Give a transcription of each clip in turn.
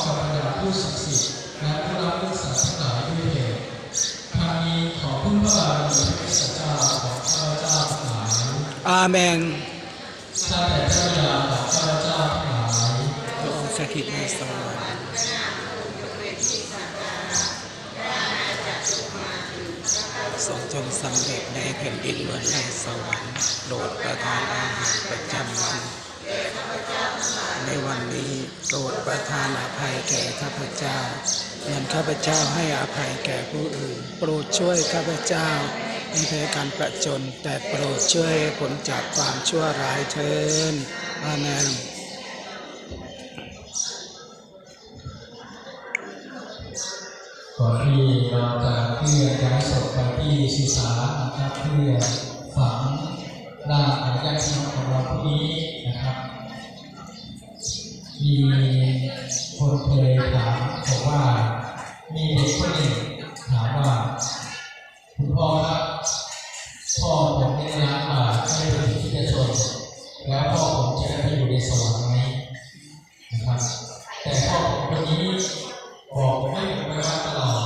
กับบรรดาผู้ศักดิ์สิทธิ์และผู้รับเลือกสรรทั้งหลายด้วยเถิดทางนี้ขอพึ่งพระบารมีพระคริสตเจ้าของข้าพเจ้าทั้งหลายอาเมนข้าแต่เจ้าบิดาของข้าพเจ้าทั้งหลายพระองค์สถิตในสวรรค์ทรงจงสำเร็จในแผ่นดินเหมือนในสวรรค์โปรดประทานอาหารประจำวันในวันนี้โปรดประทานอภัยแก่ข้าพเจ้าเหมือนข้าพเจ้าให้อภัยแก่ผู้อื่นโปรดช่วยข้าพเจ้าไม่แพ้การประจนแต่โปรดช่วยผลจากความชั่วร้ายเถิดอาเมนก่อนที่เราจะเคลื่อนย้ายศพไปที่สุสานนะครับเพื่อฝังร่างของญาติพี่น้องของเราพรุ่งนี้นะครับมีคนเคยถามบอกว่ามีเด็กคนหนึ่งถามว่าคุณพ่อครับพ่อผมไม่ได้ล้างบาปไม่ได้เป็นที่จะชนแล้วพ่อผมจะได้ไปอยู่ในสวรรค์ไหมนะครับแต่พ่อผมคนนี้บอกให้ผมไปวัดตลอด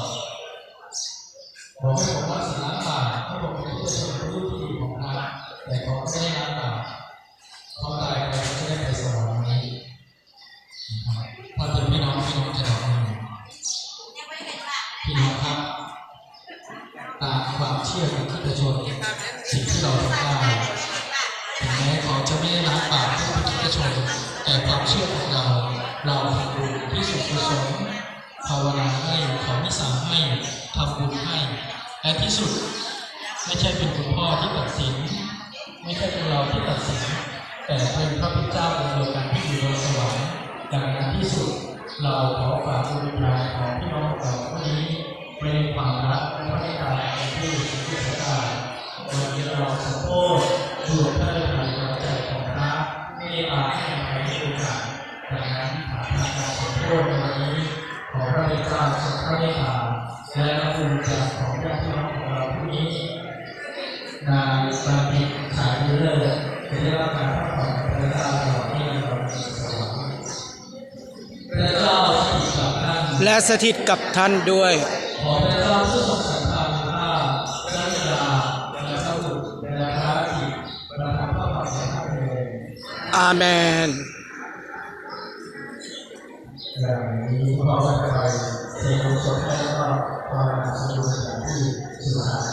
บอกให้ผมรักษาล้างบาปให้ผมเป็นที่จะชนรู้ที่ดีของพระแต่เขาไม่ได้ล้างบาปเขาตายไปเขาจะได้ไปสวรรค์ไหมถ้าเป็นพี่น้องจะตอบยังไงพี่น้องครับตามความเชื่อของคริสตชนสิ่งที่เราทำได้ถึงแม้เขาจะไม่ได้ล้างบาปให้เป็นคริสตชนแต่ความเชื่อของเราทำบุญที่สุดกุศลภาวนาให้ขอมิสาให้ทำบุญให้และที่สุดไม่ใช่เป็นคุณพ่อที่ตัดสินไม่ใช่เป็นเราที่ตัดสินแต่เป็นพระพิเจ้าองค์เดียวกันที่อยู่บนสวรรค์ดังนั้นที่สุดเราขอฝากดวงวิญญาณของพี่น้องเราวันนี้เป็นความรักและพระเมตตาในที่สุดที่สุดได้วันนี้เราขอโทษด้วยพระฤทัยความใจของพระเมตตาให้อภัยให้โอกาสดังนั้นผ่านการขอโทษในวันนี้ขอพระเมตตาทรงพระเมตตาและรับบุญจากของญาติพี่น้องของเราผู้นี้นายบางทีขายเรื่อยๆจะได้รับการพักผ่อนพระเจ้าตลอดที่เรามีสวรรค์พระเจ้าสถิตกับท่านและสถิตกับท่านด้วยขอพระเจ้าผู้ทรงสันติภาพพระบิดาและพระบุตรและพระอิฐประทานพระพรแก่ท่านเลยอาเมนอย่างนี้พระวจนะเทวสดแล้วก็ภาวนาสมุทรที่สุสาน